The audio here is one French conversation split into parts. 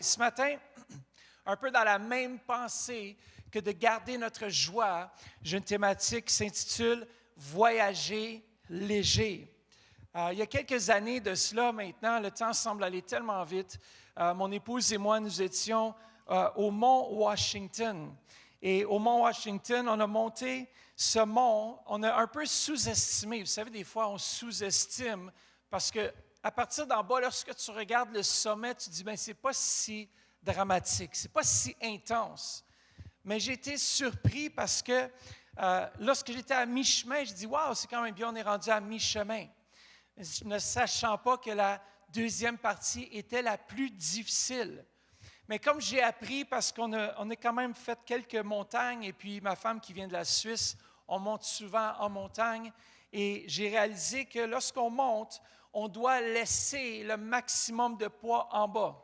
Ce matin, un peu dans la même pensée que de garder notre joie, j'ai une thématique qui s'intitule « Voyager léger ». Il y a quelques années de cela maintenant, le temps semble aller tellement vite. Mon épouse et moi, nous étions au mont Washington. Et au mont Washington, on a monté ce mont, on a un peu sous-estimé. Vous savez, des fois, on sous-estime parce que à partir d'en bas, lorsque tu regardes le sommet, tu te dis, bien, c'est pas si dramatique, c'est pas si intense. Mais j'ai été surpris parce que lorsque j'étais à mi-chemin, je dis, waouh, c'est quand même bien, on est rendu à mi-chemin. Ne sachant pas que la deuxième partie était la plus difficile. Mais comme j'ai appris, parce qu'on a quand même fait quelques montagnes, et puis ma femme qui vient de la Suisse, on monte souvent en montagne, et j'ai réalisé que lorsqu'on monte, on doit laisser le maximum de poids en bas.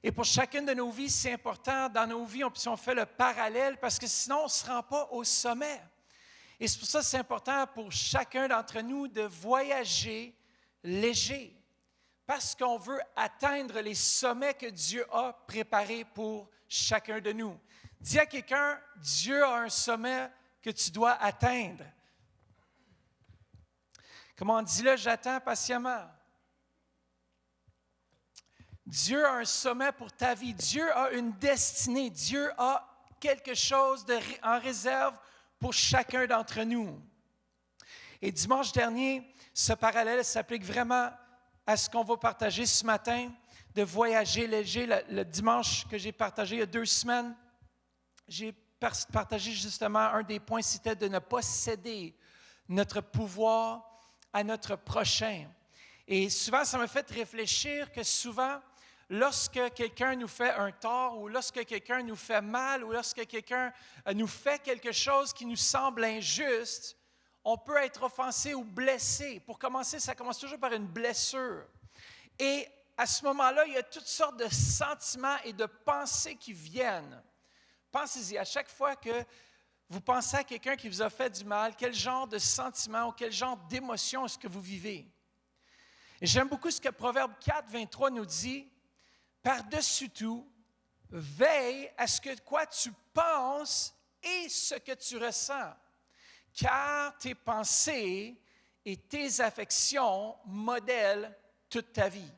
Et pour chacune de nos vies, c'est important, dans nos vies, on fait le parallèle, parce que sinon, on ne se rend pas au sommet. Et c'est pour ça que c'est important pour chacun d'entre nous de voyager léger, parce qu'on veut atteindre les sommets que Dieu a préparés pour chacun de nous. Dis à quelqu'un, Dieu a un sommet que tu dois atteindre. Comment dis-le, j'attends patiemment. Dieu a un sommet pour ta vie. Dieu a une destinée. Dieu a quelque chose en réserve pour chacun d'entre nous. Et dimanche dernier, ce parallèle s'applique vraiment à ce qu'on va partager ce matin, de voyager léger. Le dimanche que j'ai partagé il y a 2 semaines, j'ai partagé justement un des points, c'était de ne pas céder notre pouvoir à notre prochain. Et souvent, ça m'a fait réfléchir que souvent, lorsque quelqu'un nous fait un tort ou lorsque quelqu'un nous fait mal ou lorsque quelqu'un nous fait quelque chose qui nous semble injuste, on peut être offensé ou blessé. Pour commencer, ça commence toujours par une blessure. Et à ce moment-là, il y a toutes sortes de sentiments et de pensées qui viennent. Pensez-y, à chaque fois que vous pensez à quelqu'un qui vous a fait du mal, quel genre de sentiment ou quel genre d'émotion est-ce que vous vivez? Et j'aime beaucoup ce que Proverbe 4, 23 nous dit. Par-dessus tout, veille à ce que quoi tu penses et ce que tu ressens, car tes pensées et tes affections modèlent toute ta vie.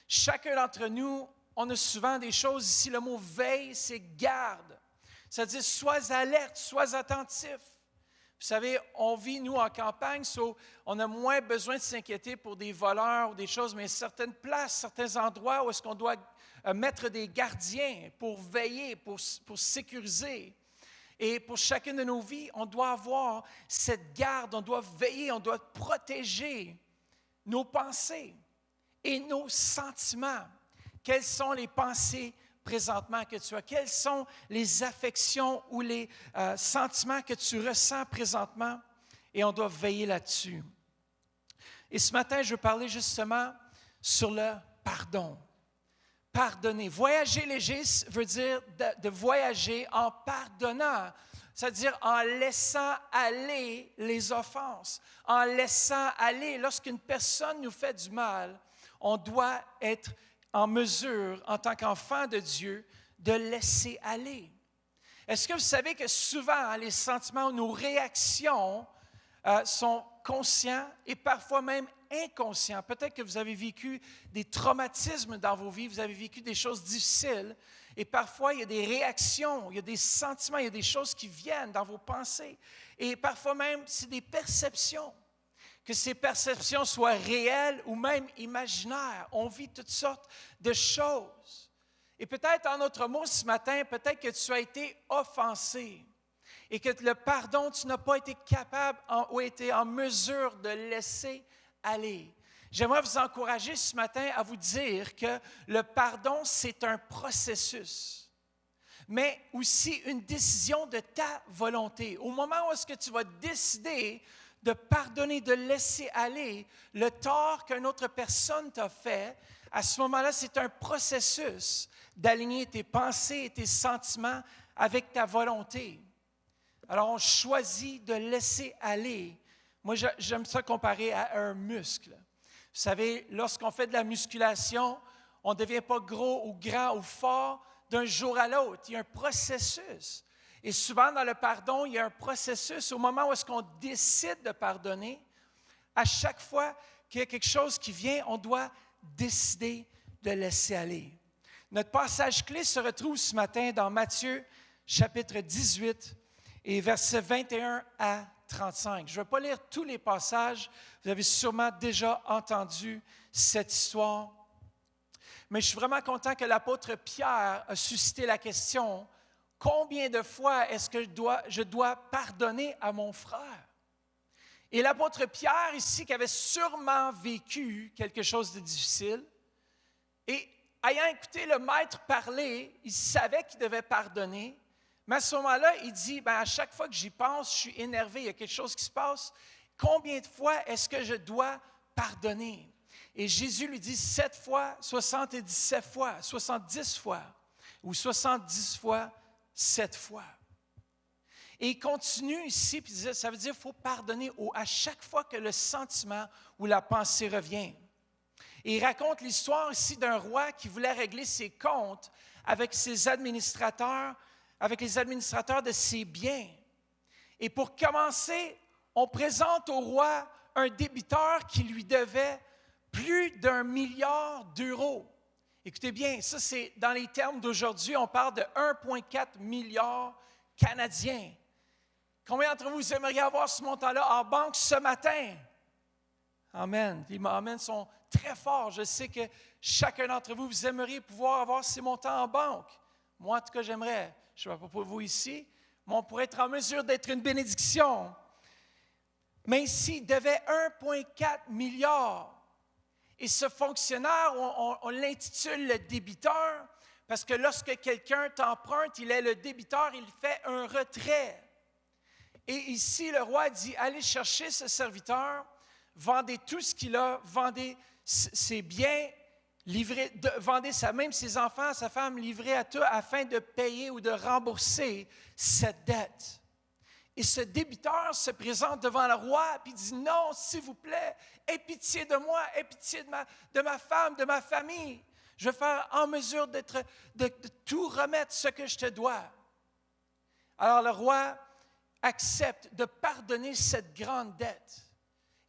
Chacun d'entre nous, on a souvent des choses ici, le mot veille, c'est garde. Ça veut dire sois alerte, sois attentif. Vous savez, on vit, nous, en campagne, on a moins besoin de s'inquiéter pour des voleurs ou des choses, mais certaines places, certains endroits où est-ce qu'on doit mettre des gardiens pour veiller, pour sécuriser. Et pour chacune de nos vies, on doit avoir cette garde, on doit veiller, on doit protéger nos pensées et nos sentiments. Quelles sont les pensées présentement que tu as? Quelles sont les affections ou les sentiments que tu ressens présentement? Et on doit veiller là-dessus. Et ce matin, je veux parler justement sur le pardon. Pardonner. Voyager léger veut dire de voyager en pardonnant, c'est-à-dire en laissant aller les offenses, en laissant aller. Lorsqu'une personne nous fait du mal, on doit être en mesure, en tant qu'enfant de Dieu, de laisser aller. Est-ce que vous savez que souvent, les sentiments, nos réactions sont conscients et parfois même inconscients? Peut-être que vous avez vécu des traumatismes dans vos vies, vous avez vécu des choses difficiles et parfois il y a des réactions, il y a des sentiments, il y a des choses qui viennent dans vos pensées et parfois même c'est des perceptions. Que ces perceptions soient réelles ou même imaginaires. On vit toutes sortes de choses. Et peut-être en autre mot ce matin, peut-être que tu as été offensé et que le pardon, tu n'as pas été capable ou été en mesure de laisser aller. J'aimerais vous encourager ce matin à vous dire que le pardon, c'est un processus, mais aussi une décision de ta volonté. Au moment où est-ce que tu vas décider de pardonner, de laisser aller le tort qu'une autre personne t'a fait, à ce moment-là, c'est un processus d'aligner tes pensées et tes sentiments avec ta volonté. Alors, on choisit de laisser aller. Moi, j'aime ça comparer à un muscle. Vous savez, lorsqu'on fait de la musculation, On ne devient pas gros ou grand ou fort d'un jour à l'autre. Il y a un processus. Et souvent, dans le pardon, il y a un processus. Au moment où est-ce qu'on décide de pardonner, à chaque fois qu'il y a quelque chose qui vient, on doit décider de laisser aller. Notre passage clé se retrouve ce matin dans Matthieu, chapitre 18, et versets 21 à 35. Je ne vais pas lire tous les passages. Vous avez sûrement déjà entendu cette histoire. Mais je suis vraiment content que l'apôtre Pierre a suscité la question, combien de fois est-ce que je dois pardonner à mon frère? Et l'apôtre Pierre ici, qui avait sûrement vécu quelque chose de difficile, et ayant écouté le maître parler, il savait qu'il devait pardonner, mais à ce moment-là, il dit, à chaque fois que j'y pense, je suis énervé, il y a quelque chose qui se passe. Combien de fois est-ce que je dois pardonner? Et Jésus lui dit 7 fois, 77 fois, 70 fois, ou 70 fois, 7 fois. Et il continue ici, puis ça veut dire qu'il faut pardonner à chaque fois que le sentiment ou la pensée revient. Et il raconte l'histoire ici d'un roi qui voulait régler ses comptes avec ses administrateurs, avec les administrateurs de ses biens. Et pour commencer, on présente au roi un débiteur qui lui devait plus d'1 milliard d'euros. Écoutez bien, ça c'est dans les termes d'aujourd'hui, on parle de 1,4 milliard canadiens. Combien d'entre vous aimeriez avoir ce montant-là en banque ce matin? Amen. Les amens sont très forts. Je sais que chacun d'entre vous, vous aimeriez pouvoir avoir ces montants en banque. Moi, en tout cas, j'aimerais. Je ne sais pas pour vous ici, mais on pourrait être en mesure d'être une bénédiction. Mais ici, il devait 1,4 milliard. Et ce fonctionnaire, on l'intitule le débiteur, parce que lorsque quelqu'un t'emprunte, il est le débiteur, il fait un retrait. Et ici, le roi dit, allez chercher ce serviteur, vendez tout ce qu'il a, vendez ses biens, vendez même ses enfants, sa femme, livrez à tout afin de payer ou de rembourser cette dette. Et ce débiteur se présente devant le roi et dit, non, s'il vous plaît, aie pitié de moi, aie pitié de ma femme, de ma famille. Je vais faire en mesure de tout remettre ce que je te dois. Alors le roi accepte de pardonner cette grande dette.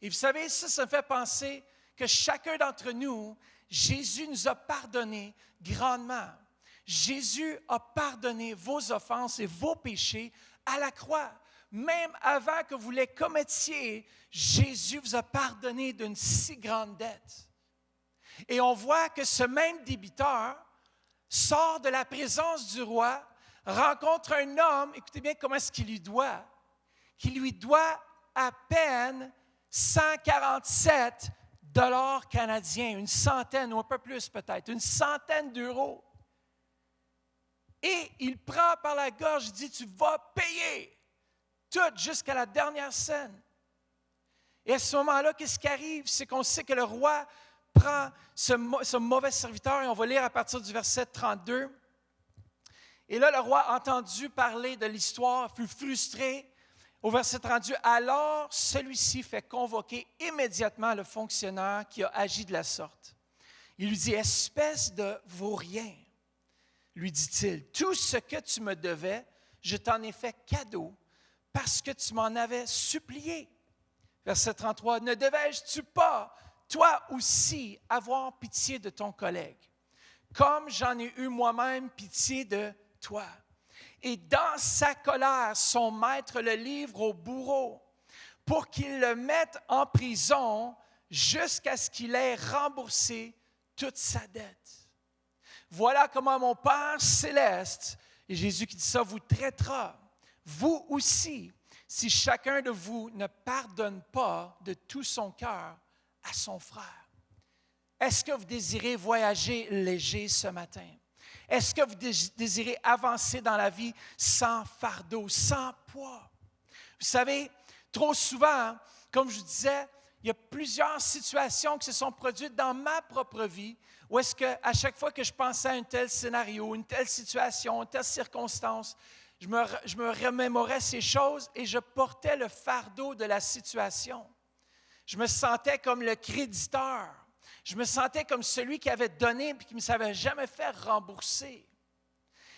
Et vous savez, ça me fait penser que chacun d'entre nous, Jésus nous a pardonné grandement. Jésus a pardonné vos offenses et vos péchés à la croix. Même avant que vous les commettiez, Jésus vous a pardonné d'une si grande dette. Et on voit que ce même débiteur sort de la présence du roi, rencontre un homme, écoutez bien comment est-ce qu'il lui doit, à peine 147 $ canadiens, une centaine ou un peu plus peut-être, une centaine d'euros. Et il prend par la gorge, il dit, tu vas payer tout jusqu'à la dernière scène. Et à ce moment-là, qu'est-ce qui arrive? C'est qu'on sait que le roi prend ce mauvais serviteur, et on va lire à partir du verset 32. Et là, le roi a entendu parler de l'histoire, fut frustré. Au verset 32, alors celui-ci fait convoquer immédiatement le fonctionnaire qui a agi de la sorte. Il lui dit, espèce de vaurien, lui dit-il, tout ce que tu me devais, je t'en ai fait cadeau parce que tu m'en avais supplié. Verset 33, ne devais-tu pas, toi aussi, avoir pitié de ton collègue, comme j'en ai eu moi-même pitié de toi? Et dans sa colère, son maître le livre au bourreau pour qu'il le mette en prison jusqu'à ce qu'il ait remboursé toute sa dette. Voilà comment mon Père céleste, et Jésus qui dit ça, vous traitera, vous aussi, si chacun de vous ne pardonne pas de tout son cœur à son frère. Est-ce que vous désirez voyager léger ce matin? Est-ce que vous désirez avancer dans la vie sans fardeau, sans poids? Vous savez, trop souvent, comme je vous disais, il y a plusieurs situations qui se sont produites dans ma propre vie où est-ce qu'à chaque fois que je pensais à un tel scénario, une telle situation, une telle circonstance, je me remémorais ces choses et je portais le fardeau de la situation. Je me sentais comme le créditeur. Je me sentais comme celui qui avait donné et qui ne savait jamais faire rembourser.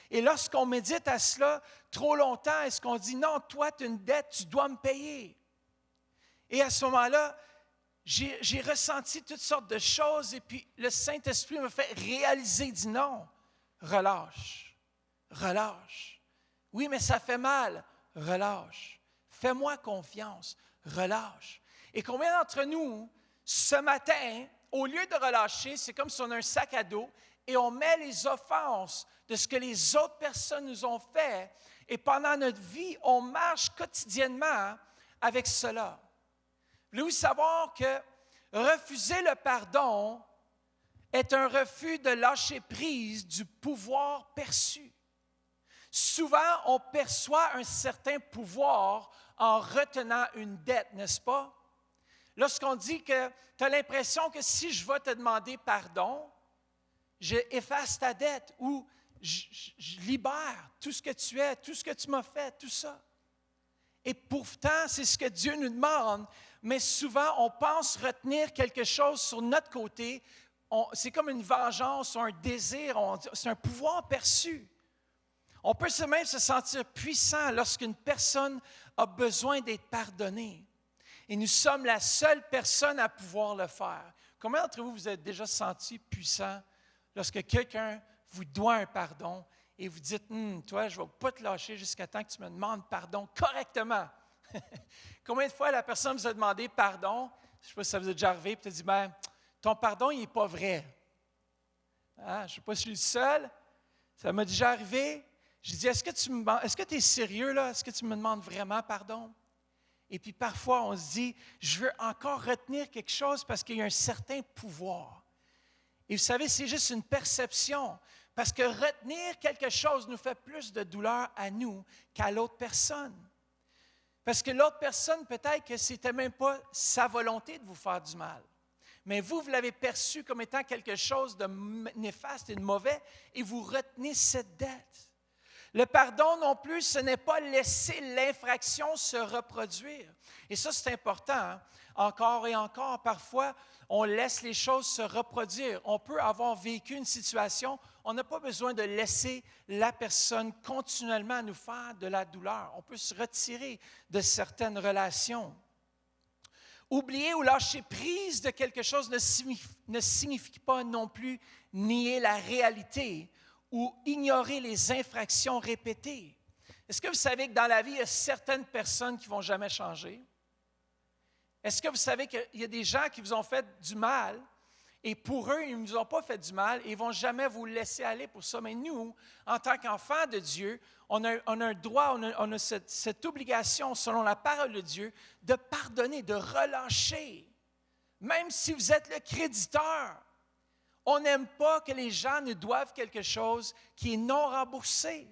Et lorsqu'on médite à cela trop longtemps, est-ce qu'on dit, non, toi, tu as une dette, tu dois me payer. Et à ce moment-là, j'ai ressenti toutes sortes de choses et puis le Saint-Esprit me fait réaliser, il dit non, relâche, relâche. Oui, mais ça fait mal, relâche. Fais-moi confiance, relâche. Et combien d'entre nous, ce matin, au lieu de relâcher, c'est comme si on a un sac à dos et on met les offenses de ce que les autres personnes nous ont fait et pendant notre vie, on marche quotidiennement avec cela. Voulez-vous savoir que refuser le pardon est un refus de lâcher prise du pouvoir perçu. Souvent, on perçoit un certain pouvoir en retenant une dette, n'est-ce pas? Lorsqu'on dit que tu as l'impression que si je vais te demander pardon, je efface ta dette ou je libère tout ce que tu es, tout ce que tu m'as fait, tout ça. Et pourtant, c'est ce que Dieu nous demande, mais souvent, on pense retenir quelque chose sur notre côté. C'est comme une vengeance ou un désir, c'est un pouvoir perçu. On peut même se sentir puissant lorsqu'une personne a besoin d'être pardonnée. Et nous sommes la seule personne à pouvoir le faire. Combien d'entre vous vous êtes déjà senti puissant lorsque quelqu'un vous doit un pardon et vous dites, toi, je ne vais pas te lâcher jusqu'à temps que tu me demandes pardon correctement. Combien de fois la personne vous a demandé pardon, je ne sais pas si ça vous est déjà arrivé, et tu as dit, ton pardon, il n'est pas vrai. Je ne sais pas si je suis le seul, ça m'a déjà arrivé. Je dis, est-ce que tu es sérieux là? Est-ce que tu me demandes vraiment pardon? Et puis parfois, on se dit, je veux encore retenir quelque chose parce qu'il y a un certain pouvoir. Et vous savez, c'est juste une perception. Parce que retenir quelque chose nous fait plus de douleur à nous qu'à l'autre personne. Parce que l'autre personne, peut-être que ce n'était même pas sa volonté de vous faire du mal. Mais vous l'avez perçu comme étant quelque chose de néfaste et de mauvais et vous retenez cette dette. Le pardon non plus, ce n'est pas laisser l'infraction se reproduire. Et ça, c'est important. Hein? Encore et encore, parfois, on laisse les choses se reproduire. On peut avoir vécu une situation, on n'a pas besoin de laisser la personne continuellement nous faire de la douleur. On peut se retirer de certaines relations. Oublier ou lâcher prise de quelque chose ne signifie pas non plus nier la réalité ou ignorer les infractions répétées. Est-ce que vous savez que dans la vie, il y a certaines personnes qui ne vont jamais changer? Est-ce que vous savez qu'il y a des gens qui vous ont fait du mal et pour eux, ils ne vous ont pas fait du mal et ils ne vont jamais vous laisser aller pour ça? Mais nous, en tant qu'enfants de Dieu, on a un droit, on a cette obligation, selon la parole de Dieu, de pardonner, de relâcher. Même si vous êtes le créditeur, on n'aime pas que les gens nous doivent quelque chose qui est non remboursé.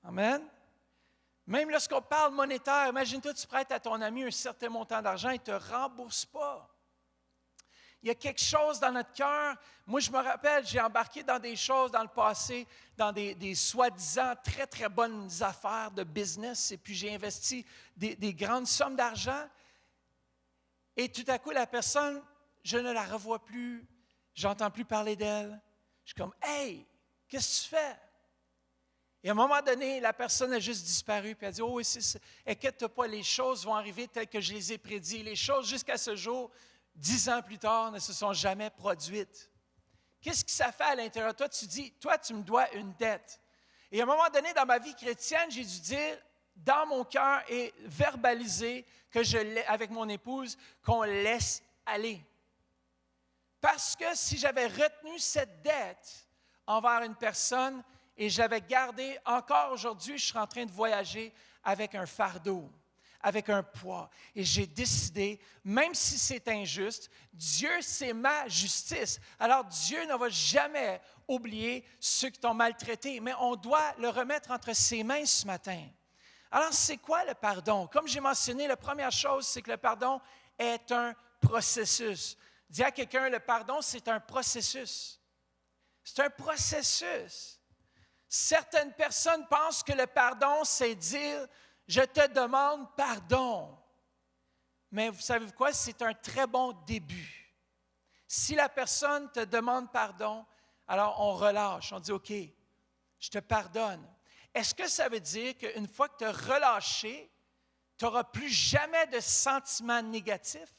Amen. Même lorsqu'on parle monétaire, imagine-toi, tu prêtes à ton ami un certain montant d'argent, il ne te rembourse pas. Il y a quelque chose dans notre cœur. Moi, je me rappelle, j'ai embarqué dans des choses dans le passé, dans des soi-disant très, très bonnes affaires de business, et puis j'ai investi des grandes sommes d'argent. Et tout à coup, la personne, je ne la revois plus, j'entends plus parler d'elle. Je suis comme, « Hey, qu'est-ce que tu fais? » Et à un moment donné, la personne a juste disparu, puis elle a dit, « Oh, oui, inquiète-toi pas, les choses vont arriver telles que je les ai prédits. Les choses, jusqu'à ce jour, 10 ans plus tard, ne se sont jamais produites. » Qu'est-ce que ça fait à l'intérieur de toi? Tu dis, « Toi, tu me dois une dette. » Et à un moment donné, dans ma vie chrétienne, j'ai dû dire, dans mon cœur, et verbaliser avec mon épouse, qu'on laisse aller. Parce que si j'avais retenu cette dette envers une personne et j'avais gardé, encore aujourd'hui, je suis en train de voyager avec un fardeau, avec un poids. Et j'ai décidé, même si c'est injuste, Dieu, c'est ma justice. Alors Dieu ne va jamais oublier ceux qui t'ont maltraité, mais on doit le remettre entre ses mains ce matin. Alors, c'est quoi le pardon? Comme j'ai mentionné, la première chose, c'est que le pardon est un processus. Dis à quelqu'un, le pardon, c'est un processus. C'est un processus. Certaines personnes pensent que le pardon, c'est dire « je te demande pardon ». Mais vous savez quoi? C'est un très bon début. Si la personne te demande pardon, alors on relâche, on dit « OK, je te pardonne ». Est-ce que ça veut dire qu'une fois que tu as relâché, tu n'auras plus jamais de sentiments négatifs?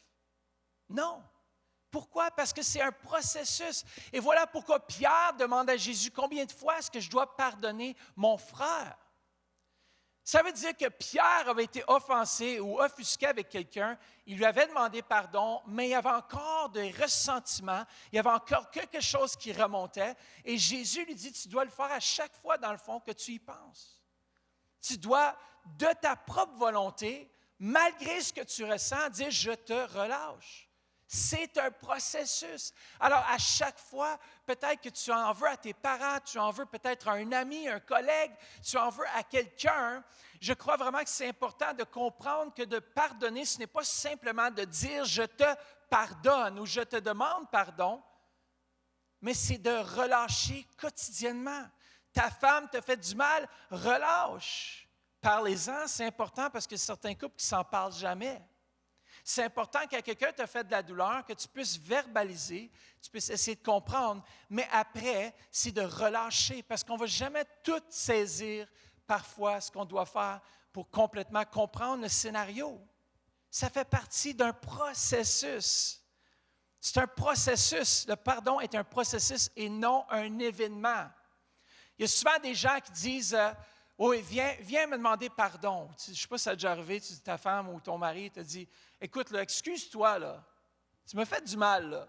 Non. Pourquoi? Parce que c'est un processus. Et voilà pourquoi Pierre demande à Jésus, combien de fois est-ce que je dois pardonner mon frère? Ça veut dire que Pierre avait été offensé ou offusqué avec quelqu'un, il lui avait demandé pardon, mais il y avait encore des ressentiments, il y avait encore quelque chose qui remontait, et Jésus lui dit, tu dois le faire à chaque fois dans le fond que tu y penses. Tu dois, de ta propre volonté, malgré ce que tu ressens, dire, je te relâche. C'est un processus. Alors, à chaque fois, peut-être que tu en veux à tes parents, tu en veux peut-être à un ami, un collègue, tu en veux à quelqu'un. Je crois vraiment que c'est important de comprendre que de pardonner, ce n'est pas simplement de dire « je te pardonne » ou « je te demande pardon », mais c'est de relâcher quotidiennement. Ta femme te fait du mal, relâche. Parlez-en, c'est important parce que certains couples qui ne s'en parlent jamais. C'est important quand quelqu'un te fait de la douleur, que tu puisses verbaliser, tu puisses essayer de comprendre, mais après, c'est de relâcher, parce qu'on ne va jamais tout saisir parfois ce qu'on doit faire pour complètement comprendre le scénario. Ça fait partie d'un processus. C'est un processus. Le pardon est un processus et non un événement. Il y a souvent des gens qui disent « Oui, viens me demander pardon. » Je ne sais pas si ça a déjà arrivé, tu dis ta femme ou ton mari te dit « Écoute, là, excuse-toi, là. Tu m'as fait du mal, là. »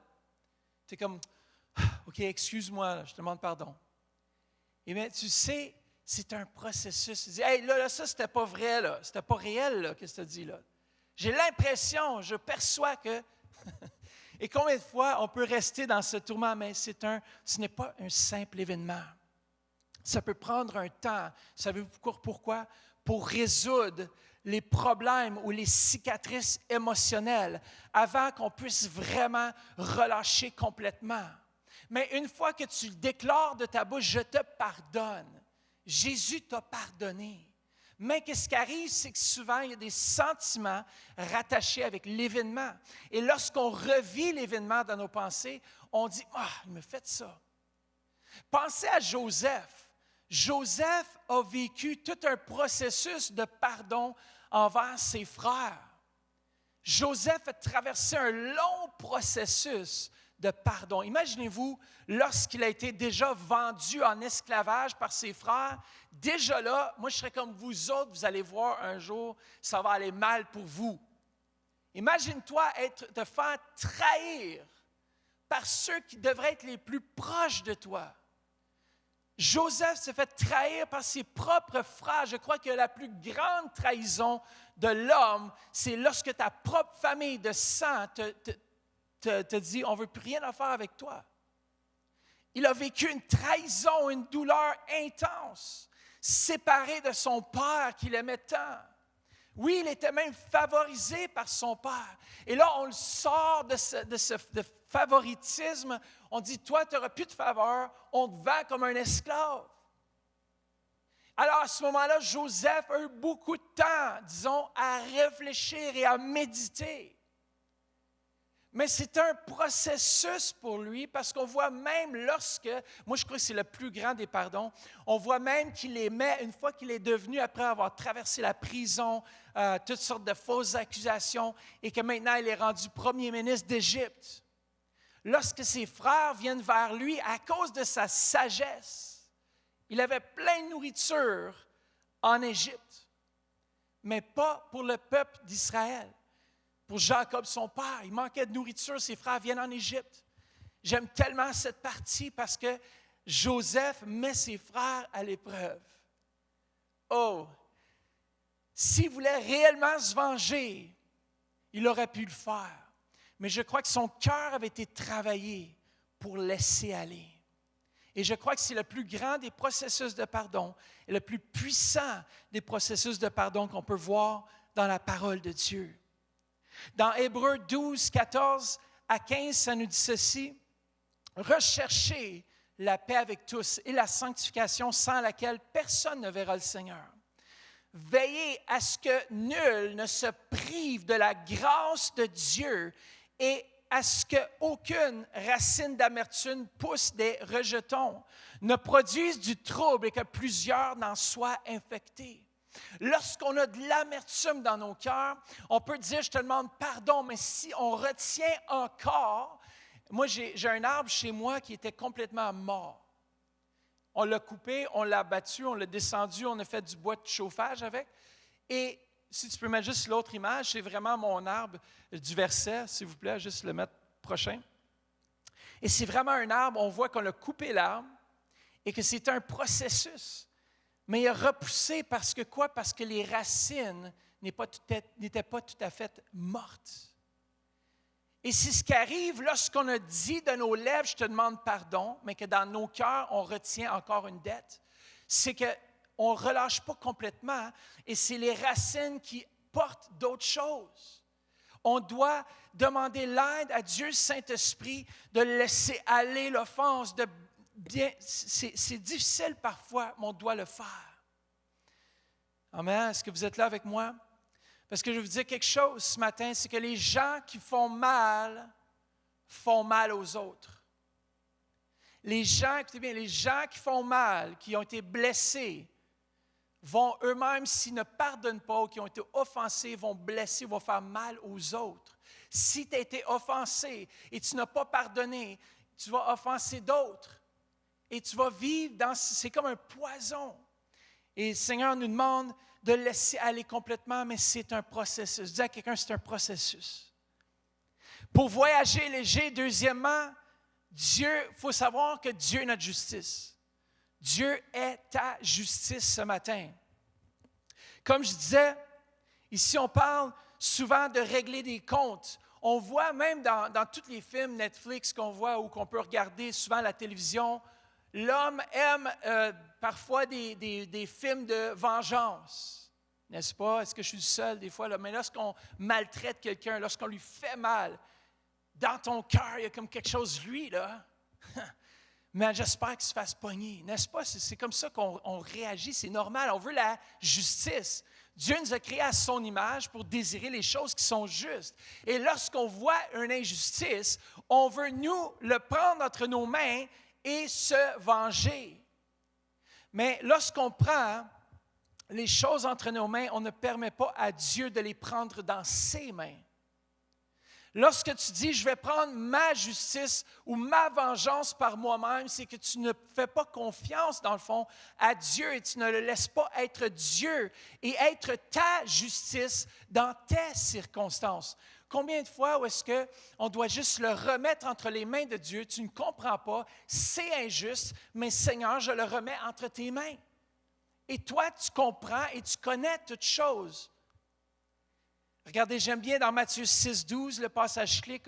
Tu es comme « OK, excuse-moi, là, je te demande pardon. » Et bien, tu sais, c'est un processus. Tu dis « Hey, là, ça, c'était pas vrai, là. C'était pas réel, là, qu'est-ce que tu as dit, là. J'ai l'impression, je perçois que... » Et combien de fois on peut rester dans ce tourment, mais ce n'est pas un simple événement. Ça peut prendre un temps. Savez-vous pourquoi? Pour résoudre les problèmes ou les cicatrices émotionnelles avant qu'on puisse vraiment relâcher complètement. Mais une fois que tu le déclares de ta bouche, je te pardonne. Jésus t'a pardonné. Mais qu'est-ce qui arrive, c'est que souvent, il y a des sentiments rattachés avec l'événement. Et lorsqu'on revit l'événement dans nos pensées, on dit « Ah, il me fait ça. » Pensez à Joseph. Joseph a vécu tout un processus de pardon envers ses frères. Joseph a traversé un long processus de pardon. Imaginez-vous, lorsqu'il a été déjà vendu en esclavage par ses frères, déjà là, moi je serais comme vous autres, vous allez voir un jour, ça va aller mal pour vous. Imagine-toi te faire trahir par ceux qui devraient être les plus proches de toi. Joseph s'est fait trahir par ses propres frères. Je crois que la plus grande trahison de l'homme, c'est lorsque ta propre famille de sang te dit « on ne veut plus rien à faire avec toi ». Il a vécu une trahison, une douleur intense, séparé de son père qu'il aimait tant. Oui, il était même favorisé par son père. Et là, on le sort de ce favoritisme. On dit, toi, tu n'auras plus de faveur, on te vend comme un esclave. Alors, à ce moment-là, Joseph a eu beaucoup de temps, disons, à réfléchir et à méditer. Mais c'est un processus pour lui parce qu'on voit même moi je crois que c'est le plus grand des pardons, on voit même qu'il aimait, une fois qu'il est devenu, après avoir traversé la prison, toutes sortes de fausses accusations, et que maintenant il est rendu premier ministre d'Égypte. Lorsque ses frères viennent vers lui à cause de sa sagesse, il avait plein de nourriture en Égypte, mais pas pour le peuple d'Israël. Pour Jacob, son père, il manquait de nourriture, ses frères viennent en Égypte. J'aime tellement cette partie parce que Joseph met ses frères à l'épreuve. Oh, s'il voulait réellement se venger, il aurait pu le faire. Mais je crois que son cœur avait été travaillé pour laisser aller. Et je crois que c'est le plus grand des processus de pardon et le plus puissant des processus de pardon qu'on peut voir dans la parole de Dieu. Dans Hébreux 12, 14 à 15, ça nous dit ceci. « Recherchez la paix avec tous et la sanctification sans laquelle personne ne verra le Seigneur. Veillez à ce que nul ne se prive de la grâce de Dieu et à ce qu'aucune racine d'amertume pousse des rejetons, ne produise du trouble et que plusieurs n'en soient infectés. Lorsqu'on a de l'amertume dans nos cœurs, on peut dire, je te demande pardon, mais si on retient encore, moi j'ai un arbre chez moi qui était complètement mort. On l'a coupé, on l'a abattu, on l'a descendu, on a fait du bois de chauffage avec. Et si tu peux mettre juste l'autre image, c'est vraiment mon arbre du verset, s'il vous plaît, juste le mettre prochain. Et c'est vraiment un arbre, on voit qu'on a coupé l'arbre et que c'est un processus. Mais il a repoussé parce que quoi? Parce que les racines n'étaient pas tout à fait mortes. Et c'est ce qui arrive lorsqu'on a dit de nos lèvres, je te demande pardon, mais que dans nos cœurs, on retient encore une dette. C'est qu'on ne relâche pas complètement et c'est les racines qui portent d'autres choses. On doit demander l'aide à Dieu Saint-Esprit de laisser aller l'offense, c'est difficile parfois, mais on doit le faire. Amen. Est-ce que vous êtes là avec moi? Parce que je vais vous dire quelque chose ce matin, c'est que les gens qui font mal aux autres. Les gens, écoutez bien, les gens qui font mal, qui ont été blessés, vont eux-mêmes, s'ils ne pardonnent pas ou qui ont été offensés, vont blesser, vont faire mal aux autres. Si tu as été offensé et tu n'as pas pardonné, tu vas offenser d'autres. Et tu vas vivre c'est comme un poison. Et le Seigneur nous demande de laisser aller complètement, mais c'est un processus. Dis à quelqu'un, c'est un processus. Pour voyager léger, deuxièmement, il faut savoir que Dieu est notre justice. Dieu est ta justice ce matin. Comme je disais, ici on parle souvent de régler des comptes. On voit même dans tous les films Netflix qu'on voit ou qu'on peut regarder souvent à la télévision, l'homme aime parfois des films de vengeance, n'est-ce pas? Est-ce que je suis le seul des fois? Là? Mais lorsqu'on maltraite quelqu'un, lorsqu'on lui fait mal, dans ton cœur, il y a comme quelque chose, lui, là. Mais j'espère qu'il se fasse pogner, n'est-ce pas? C'est comme ça qu'on réagit, c'est normal. On veut la justice. Dieu nous a créés à son image pour désirer les choses qui sont justes. Et lorsqu'on voit une injustice, on veut nous le prendre entre nos mains et se venger. Mais lorsqu'on prend les choses entre nos mains, on ne permet pas à Dieu de les prendre dans ses mains. Lorsque tu dis, je vais prendre ma justice ou ma vengeance par moi-même, c'est que tu ne fais pas confiance, dans le fond, à Dieu et tu ne le laisses pas être Dieu et être ta justice dans tes circonstances. Combien de fois est-ce qu'on doit juste le remettre entre les mains de Dieu? Tu ne comprends pas, c'est injuste, mais Seigneur, je le remets entre tes mains. Et toi, tu comprends et tu connais toutes choses. Regardez, j'aime bien dans Matthieu 6,12, le passage clé.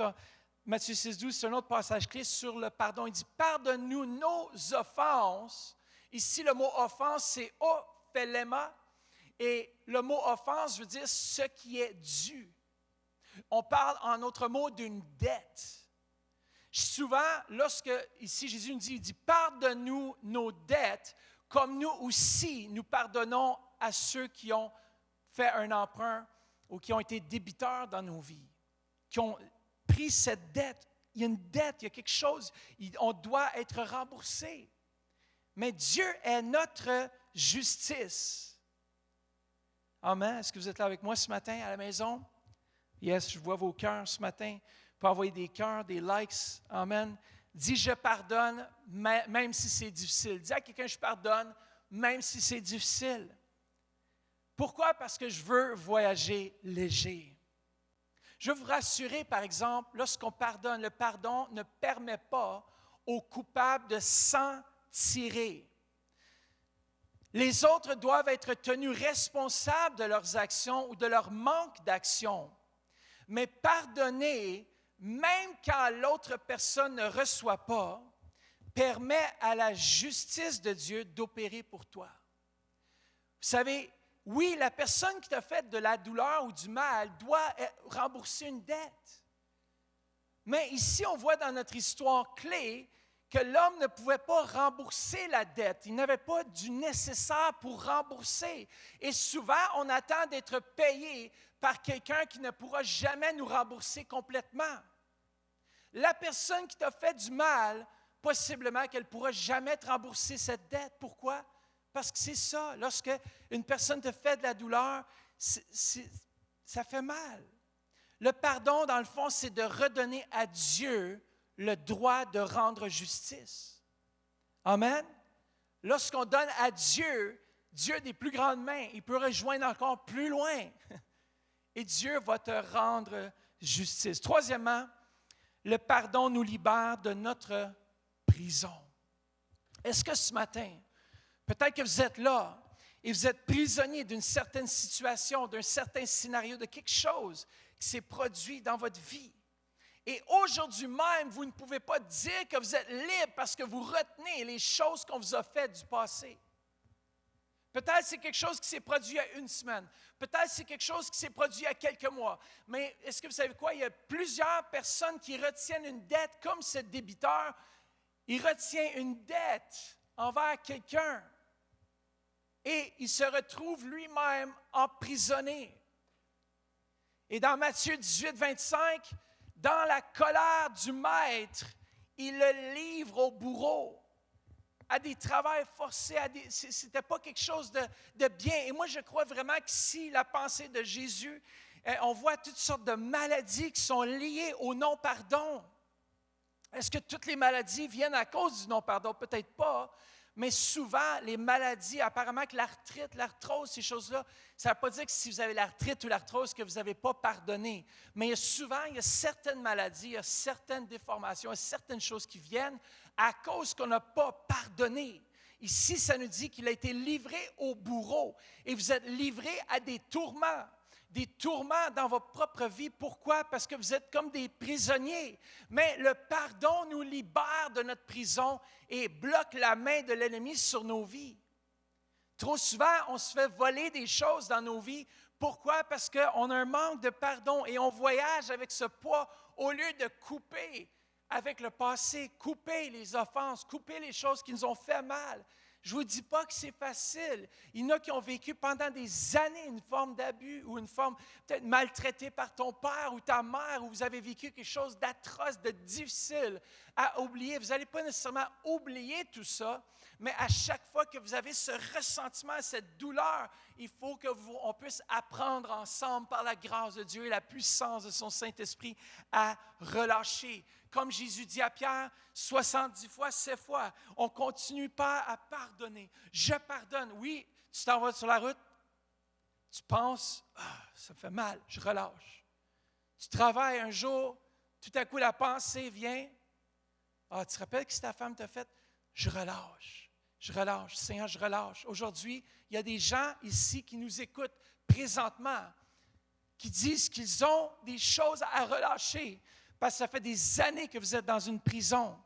Matthieu 6,12, c'est un autre passage clé sur le pardon. Il dit, pardonne-nous nos offenses. Ici, le mot offense, c'est ophelema. Et le mot offense veut dire ce qui est dû. On parle en autre mot d'une dette. Souvent, lorsque, ici, Jésus nous dit, il dit, pardonne-nous nos dettes, comme nous aussi, nous pardonnons à ceux qui ont fait un emprunt ou qui ont été débiteurs dans nos vies, qui ont pris cette dette. Il y a une dette, il y a quelque chose, on doit être remboursé. Mais Dieu est notre justice. Amen. Est-ce que vous êtes là avec moi ce matin à la maison? Yes, je vois vos cœurs ce matin. Vous pouvez envoyer des cœurs, des likes. Amen. Dis, je pardonne, même si c'est difficile. Dis à quelqu'un, je pardonne, même si c'est difficile. Pourquoi? Parce que je veux voyager léger. Je veux vous rassurer, par exemple, lorsqu'on pardonne, le pardon ne permet pas aux coupables de s'en tirer. Les autres doivent être tenus responsables de leurs actions ou de leur manque d'action. Mais pardonner, même quand l'autre personne ne reçoit pas, permet à la justice de Dieu d'opérer pour toi. Vous savez, oui, la personne qui t'a fait de la douleur ou du mal doit rembourser une dette. Mais ici, on voit dans notre histoire clé que l'homme ne pouvait pas rembourser la dette. Il n'avait pas du nécessaire pour rembourser. Et souvent, on attend d'être payé par quelqu'un qui ne pourra jamais nous rembourser complètement. La personne qui t'a fait du mal, possiblement qu'elle ne pourra jamais te rembourser cette dette. Pourquoi? Parce que c'est ça. Lorsque une personne te fait de la douleur, ça fait mal. Le pardon, dans le fond, c'est de redonner à Dieu le droit de rendre justice. Amen. Lorsqu'on donne à Dieu, Dieu a des plus grandes mains. Il peut rejoindre encore plus loin. Et Dieu va te rendre justice. Troisièmement, le pardon nous libère de notre prison. Est-ce que ce matin, peut-être que vous êtes là et vous êtes prisonnier d'une certaine situation, d'un certain scénario, de quelque chose qui s'est produit dans votre vie. Et aujourd'hui même, vous ne pouvez pas dire que vous êtes libre parce que vous retenez les choses qu'on vous a faites du passé. Peut-être c'est quelque chose qui s'est produit il y a une semaine. Peut-être c'est quelque chose qui s'est produit il y a quelques mois. Mais est-ce que vous savez quoi? Il y a plusieurs personnes qui retiennent une dette comme ce débiteur. Il retient une dette envers quelqu'un. Et il se retrouve lui-même emprisonné. Et dans Matthieu 18, 25, dans la colère du maître, il le livre au bourreau, à des travails forcés. Ce n'était pas quelque chose de bien. Et moi, je crois vraiment qu'ici, la pensée de Jésus, on voit toutes sortes de maladies qui sont liées au non-pardon. Est-ce que toutes les maladies viennent à cause du non-pardon? Peut-être pas. Mais souvent, les maladies, apparemment que l'arthrite, l'arthrose, ces choses-là, ça ne veut pas dire que si vous avez l'arthrite ou l'arthrose, que vous n'avez pas pardonné. Mais souvent, il y a certaines maladies, il y a certaines déformations, il y a certaines choses qui viennent à cause qu'on n'a pas pardonné. Ici, ça nous dit qu'il a été livré au bourreau et vous êtes livré à des tourments dans votre propre vie. Pourquoi? Parce que vous êtes comme des prisonniers. Mais le pardon nous libère de notre prison et bloque la main de l'ennemi sur nos vies. Trop souvent, on se fait voler des choses dans nos vies. Pourquoi? Parce qu'on a un manque de pardon et on voyage avec ce poids au lieu de couper avec le passé, couper les offenses, couper les choses qui nous ont fait mal. Je ne vous dis pas que c'est facile. Il y en a qui ont vécu pendant des années une forme d'abus ou une forme peut-être maltraitée par ton père ou ta mère, ou vous avez vécu quelque chose d'atroce, de difficile à oublier. Vous n'allez pas nécessairement oublier tout ça, mais à chaque fois que vous avez ce ressentiment, cette douleur, il faut qu'on puisse apprendre ensemble par la grâce de Dieu et la puissance de son Saint-Esprit à relâcher. Comme Jésus dit à Pierre, 70 fois, 7 fois, on ne continue pas à pardonner. Je pardonne. Oui, tu t'en vas sur la route, tu penses, ça me fait mal, je relâche. Tu travailles un jour, tout à coup la pensée vient, tu te rappelles que si ta femme t'a fait, je relâche. Je relâche, Seigneur, je relâche. Aujourd'hui, il y a des gens ici qui nous écoutent présentement, qui disent qu'ils ont des choses à relâcher, parce que ça fait des années que vous êtes dans une prison.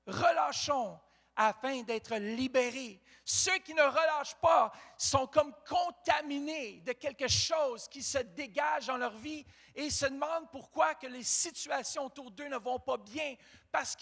Relâchons afin d'être libérés. Ceux qui ne relâchent pas sont comme contaminés de quelque chose qui se dégage dans leur vie et ils se demandent pourquoi que les situations autour d'eux ne vont pas bien, parce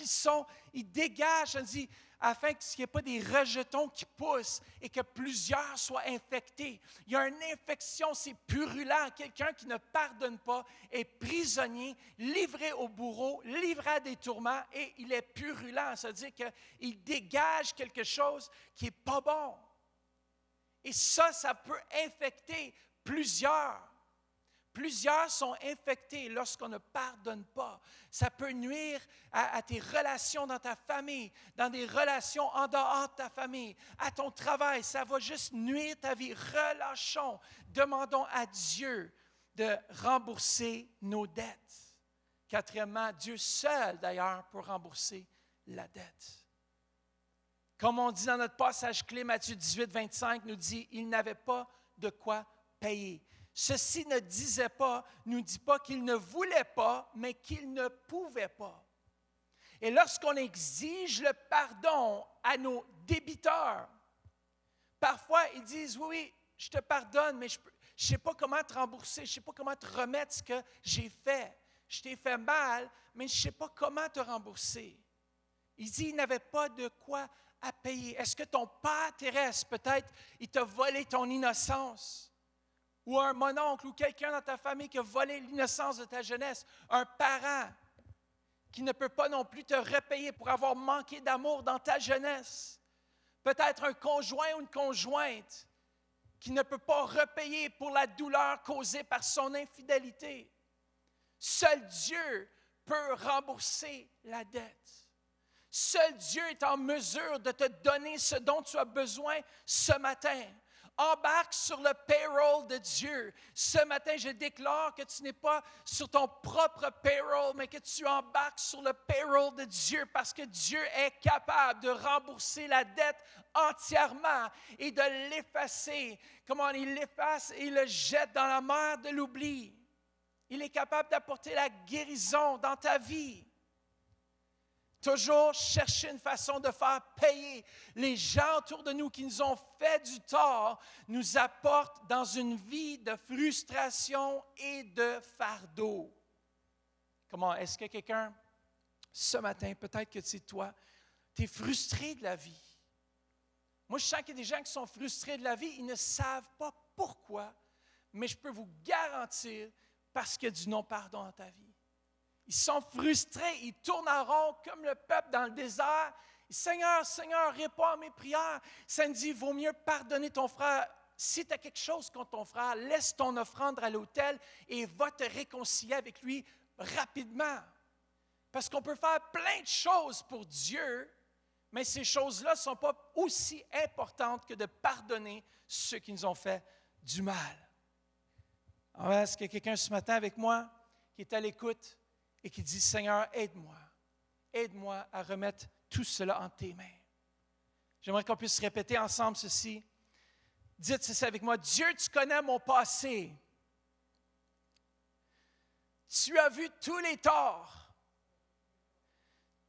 ils dégagent, on dit, afin qu'il n'y ait pas des rejetons qui poussent et que plusieurs soient infectés. Il y a une infection, c'est purulent. Quelqu'un qui ne pardonne pas est prisonnier, livré au bourreau, livré à des tourments et il est purulent. Ça veut dire qu'il dégage quelque chose qui n'est pas bon. Et ça peut infecter plusieurs. Plusieurs sont infectés lorsqu'on ne pardonne pas. Ça peut nuire à tes relations dans ta famille, dans des relations en dehors de ta famille, à ton travail. Ça va juste nuire ta vie. Relâchons. Demandons à Dieu de rembourser nos dettes. Quatrièmement, Dieu seul, d'ailleurs, pour rembourser la dette. Comme on dit dans notre passage clé, Matthieu 18, 25, nous dit, il n'avait pas de quoi payer. Ceci ne nous dit pas qu'il ne voulait pas, mais qu'il ne pouvait pas. Et lorsqu'on exige le pardon à nos débiteurs, parfois ils disent, oui, je te pardonne, mais je ne sais pas comment te rembourser, je ne sais pas comment te remettre ce que j'ai fait. Je t'ai fait mal, mais je ne sais pas comment te rembourser. Il dit, il n'avait pas de quoi à payer. Est-ce que ton père terrestre, peut-être, il t'a volé ton innocence? Ou un mononcle ou quelqu'un dans ta famille qui a volé l'innocence de ta jeunesse, un parent qui ne peut pas non plus te repayer pour avoir manqué d'amour dans ta jeunesse. Peut-être un conjoint ou une conjointe qui ne peut pas repayer pour la douleur causée par son infidélité. Seul Dieu peut rembourser la dette. Seul Dieu est en mesure de te donner ce dont tu as besoin ce matin. Embarque sur le payroll de Dieu. Ce matin, je déclare que tu n'es pas sur ton propre payroll, mais que tu embarques sur le payroll de Dieu parce que Dieu est capable de rembourser la dette entièrement et de l'effacer. Comment il l'efface et il le jette dans la mer de l'oubli. Il est capable d'apporter la guérison dans ta vie. Toujours chercher une façon de faire payer. Les gens autour de nous qui nous ont fait du tort nous apportent dans une vie de frustration et de fardeau. Comment? Est-ce que quelqu'un, ce matin, peut-être que c'est toi, tu es frustré de la vie? Moi, je sens qu'il y a des gens qui sont frustrés de la vie, ils ne savent pas pourquoi, mais je peux vous garantir parce qu'il y a du non-pardon dans ta vie. Ils sont frustrés, ils tournent en rond comme le peuple dans le désert. Seigneur, Seigneur, réponds à mes prières. Ça me dit, il vaut mieux pardonner ton frère. Si tu as quelque chose contre ton frère, laisse ton offrande à l'autel et va te réconcilier avec lui rapidement. Parce qu'on peut faire plein de choses pour Dieu, mais ces choses-là ne sont pas aussi importantes que de pardonner ceux qui nous ont fait du mal. Alors, est-ce qu'il y a quelqu'un ce matin avec moi qui est à l'écoute et qui dit, Seigneur, aide-moi à remettre tout cela entre tes mains. J'aimerais qu'on puisse répéter ensemble ceci. Dites ceci avec moi. Dieu, tu connais mon passé. Tu as vu tous les torts,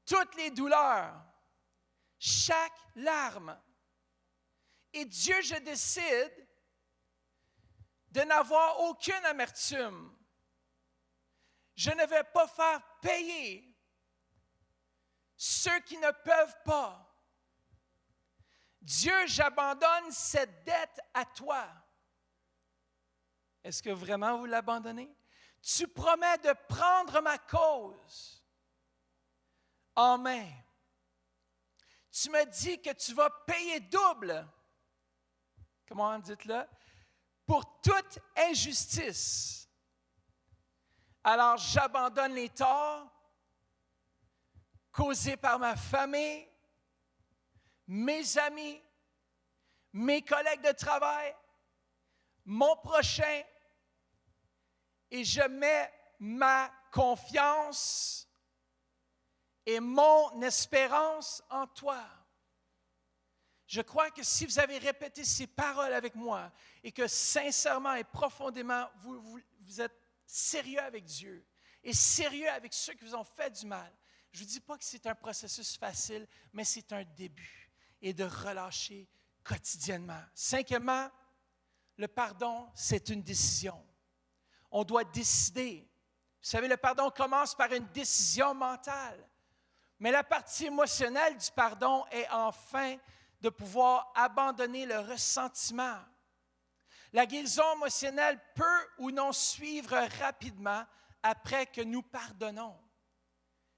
toutes les douleurs, chaque larme. Et Dieu, je décide de n'avoir aucune amertume. Je ne vais pas faire payer ceux qui ne peuvent pas. Dieu, j'abandonne cette dette à toi. Est-ce que vraiment vous l'abandonnez? Tu promets de prendre ma cause en main. Tu me dis que tu vas payer double. Comment dites-le? Pour toute injustice. Alors, j'abandonne les torts causés par ma famille, mes amis, mes collègues de travail, mon prochain, et je mets ma confiance et mon espérance en toi. Je crois que si vous avez répété ces paroles avec moi et que sincèrement et profondément, vous êtes sérieux avec Dieu et sérieux avec ceux qui vous ont fait du mal. Je ne vous dis pas que c'est un processus facile, mais c'est un début et de relâcher quotidiennement. Cinquièmement, le pardon, c'est une décision. On doit décider. Vous savez, le pardon commence par une décision mentale, mais la partie émotionnelle du pardon est enfin de pouvoir abandonner le ressentiment. La guérison émotionnelle peut ou non suivre rapidement après que nous pardonnons.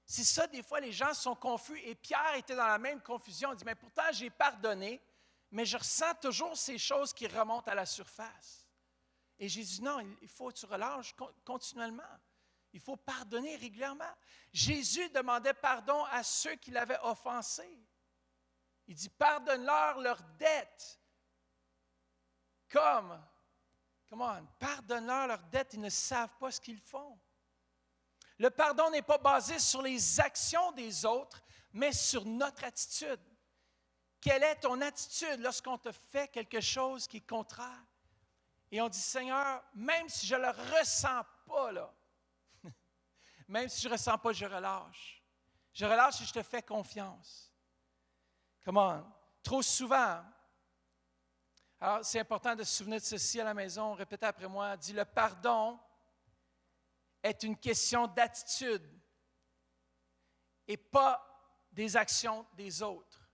C'est ça, des fois, les gens sont confus. Et Pierre était dans la même confusion. Il dit, mais pourtant, j'ai pardonné, mais je ressens toujours ces choses qui remontent à la surface. Et Jésus, non, il faut que tu relâches continuellement. Il faut pardonner régulièrement. Jésus demandait pardon à ceux qui l'avaient offensé. Il dit, pardonne-leur leurs dettes. Pardonne-leur leurs dettes, ils ne savent pas ce qu'ils font. Le pardon n'est pas basé sur les actions des autres, mais sur notre attitude. Quelle est ton attitude lorsqu'on te fait quelque chose qui est contraire? Et on dit, Seigneur, même si je ne le ressens pas, là, même si je ne ressens pas, je relâche. Je relâche et je te fais confiance. Trop souvent, alors c'est important de se souvenir de ceci à la maison, répétez après moi, dit le pardon est une question d'attitude et pas des actions des autres.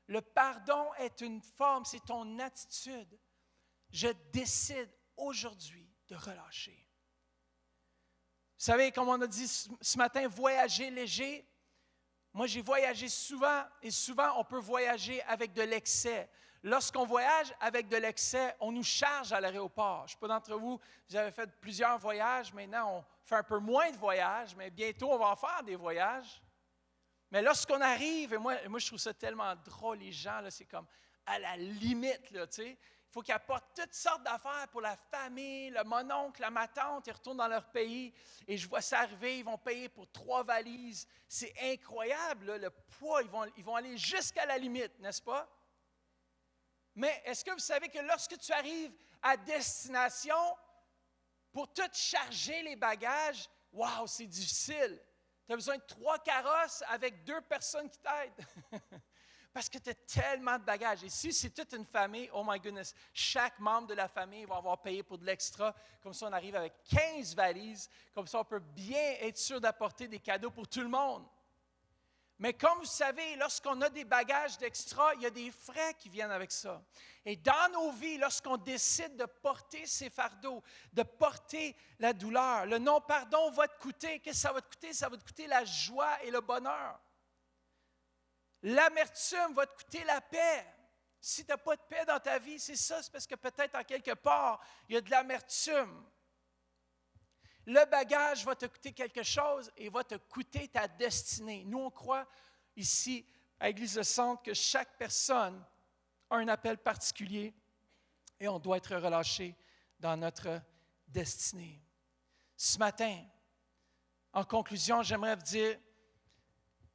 Le pardon est une forme, c'est ton attitude. Je décide aujourd'hui de relâcher. savez, comme on a dit ce matin, voyager léger. Moi, j'ai voyagé souvent et souvent, on peut voyager avec de l'excès. Lorsqu'on voyage avec de l'excès, on nous charge à l'aéroport. Je ne sais pas d'entre vous, vous avez fait plusieurs voyages. Maintenant, on fait un peu moins de voyages, mais bientôt, on va en faire des voyages. Mais lorsqu'on arrive, et moi je trouve ça tellement drôle, les gens, là, c'est comme à la limite, là, tu sais. Il faut qu'ils apportent toutes sortes d'affaires pour la famille, le mononcle, la ma-tante, ils retournent dans leur pays et je vois ça arriver, ils vont payer pour 3 valises. C'est incroyable, là, le poids, ils vont aller jusqu'à la limite, n'est-ce pas? Mais est-ce que vous savez que lorsque tu arrives à destination, pour tout charger les bagages, wow, c'est difficile. Tu as besoin de 3 carrosses avec 2 personnes qui t'aident. Parce que tu as tellement de bagages. Et si c'est toute une famille, oh my goodness, chaque membre de la famille va avoir payé pour de l'extra. Comme ça, on arrive avec 15 valises. Comme ça, on peut bien être sûr d'apporter des cadeaux pour tout le monde. Mais comme vous savez, lorsqu'on a des bagages d'extra, il y a des frais qui viennent avec ça. Et dans nos vies, lorsqu'on décide de porter ces fardeaux, de porter la douleur, le non-pardon va te coûter. Qu'est-ce que ça va te coûter? Ça va te coûter la joie et le bonheur. L'amertume va te coûter la paix. Si tu n'as pas de paix dans ta vie, c'est ça, c'est parce que peut-être en quelque part, il y a de l'amertume. Le bagage va te coûter quelque chose et va te coûter ta destinée. Nous, on croit ici, à l'Église de Centre, que chaque personne a un appel particulier et on doit être relâché dans notre destinée. Ce matin, en conclusion, j'aimerais vous dire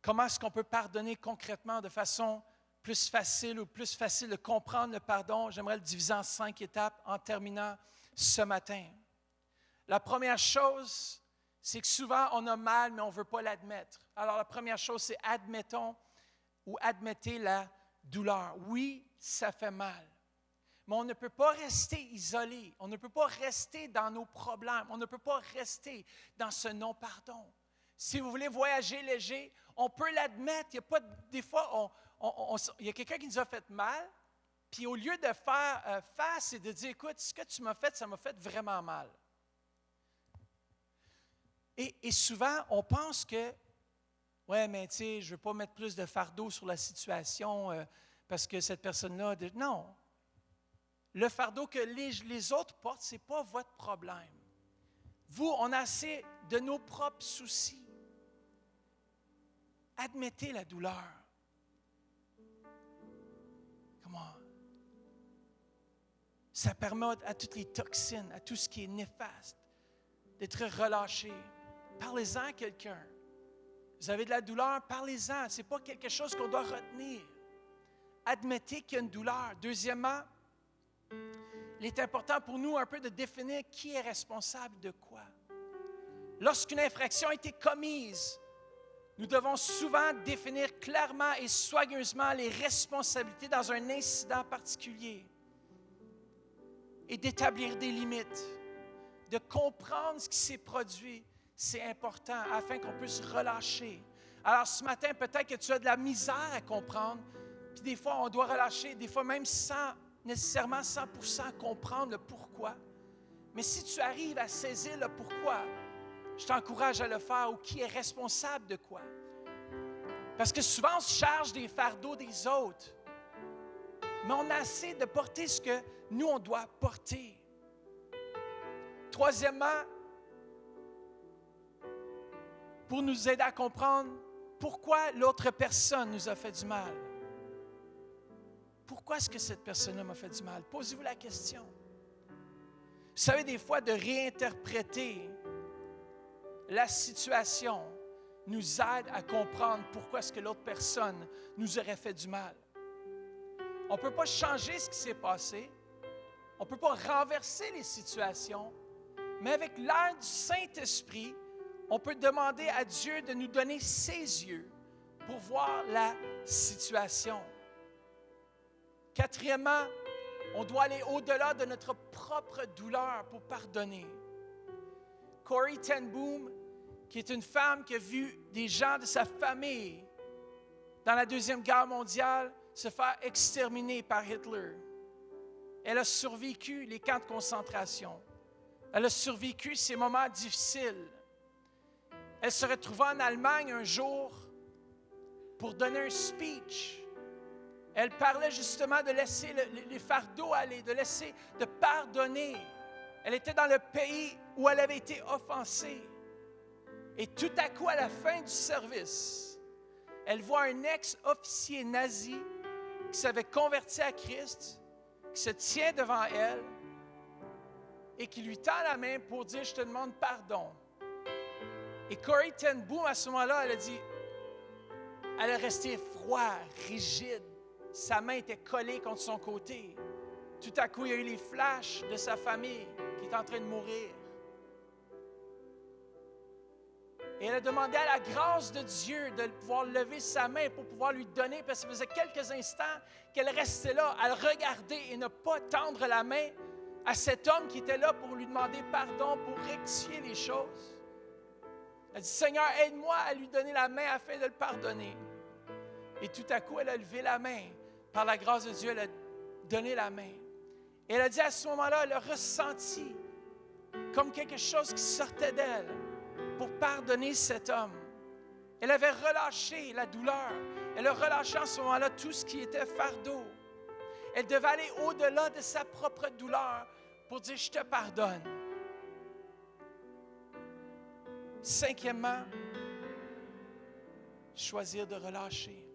comment est-ce qu'on peut pardonner concrètement de façon plus facile de comprendre le pardon. J'aimerais le diviser en 5 étapes en terminant ce matin. La première chose, c'est que souvent on a mal, mais on ne veut pas l'admettre. Alors la première chose, c'est admettez la douleur. Oui, ça fait mal. Mais on ne peut pas rester isolé. On ne peut pas rester dans nos problèmes. On ne peut pas rester dans ce non-pardon. Si vous voulez voyager léger, on peut l'admettre. Il y a pas, des fois, il y a quelqu'un qui nous a fait mal, puis au lieu de faire face et de dire, écoute, ce que tu m'as fait, ça m'a fait vraiment mal. Et souvent, on pense que, ouais, mais tu sais, je ne veux pas mettre plus de fardeau sur la situation parce que cette personne-là. Non. Le fardeau que les autres portent, ce n'est pas votre problème. Vous, on a assez de nos propres soucis. Admettez la douleur. Comment? Ça permet à toutes les toxines, à tout ce qui est néfaste, d'être relâché. Parlez-en à quelqu'un. Vous avez de la douleur, parlez-en. Ce n'est pas quelque chose qu'on doit retenir. Admettez qu'il y a une douleur. Deuxièmement, il est important pour nous un peu de définir qui est responsable de quoi. Lorsqu'une infraction a été commise, nous devons souvent définir clairement et soigneusement les responsabilités dans un incident particulier et d'établir des limites, de comprendre ce qui s'est produit. C'est important afin qu'on puisse relâcher. Alors ce matin, peut-être que tu as de la misère à comprendre, puis des fois on doit relâcher, des fois même sans nécessairement 100% comprendre le pourquoi. Mais si tu arrives à saisir le pourquoi, je t'encourage à le faire ou qui est responsable de quoi. Parce que souvent on se charge des fardeaux des autres, mais on a assez de porter ce que nous on doit porter. Troisièmement, pour nous aider à comprendre pourquoi l'autre personne nous a fait du mal. Pourquoi est-ce que cette personne-là m'a fait du mal? Posez-vous la question. Vous savez, des fois, de réinterpréter la situation nous aide à comprendre pourquoi est-ce que l'autre personne nous aurait fait du mal. On ne peut pas changer ce qui s'est passé. On ne peut pas renverser les situations. Mais avec l'aide du Saint-Esprit, on peut demander à Dieu de nous donner ses yeux pour voir la situation. Quatrièmement, on doit aller au-delà de notre propre douleur pour pardonner. Corrie ten Boom, qui est une femme qui a vu des gens de sa famille dans la Deuxième Guerre mondiale se faire exterminer par Hitler. Elle a survécu les camps de concentration. Elle a survécu ces moments difficiles. elle se retrouvait en Allemagne un jour pour donner un speech. Elle parlait justement de laisser les fardeaux aller, de pardonner. Elle était dans le pays où elle avait été offensée. Et tout à coup, à la fin du service, elle voit un ex-officier nazi qui s'avait converti à Christ, qui se tient devant elle et qui lui tend la main pour dire « Je te demande pardon ». Et Corrie ten Boom, à ce moment-là, elle est restée froide, rigide. Sa main était collée contre son côté. Tout à coup, il y a eu les flashs de sa famille qui est en train de mourir. Et elle a demandé à la grâce de Dieu de pouvoir lever sa main pour pouvoir lui donner, parce que ça faisait quelques instants qu'elle restait là à le regarder et ne pas tendre la main à cet homme qui était là pour lui demander pardon, pour rectifier les choses. Elle a dit, Seigneur, aide-moi à lui donner la main afin de le pardonner. Et tout à coup, elle a levé la main. Par la grâce de Dieu, elle a donné la main. Et elle a dit à ce moment-là, elle a ressenti comme quelque chose qui sortait d'elle pour pardonner cet homme. Elle avait relâché la douleur. Elle a relâché en ce moment-là tout ce qui était fardeau. Elle devait aller au-delà de sa propre douleur pour dire, je te pardonne. Cinquièmement, choisir de relâcher.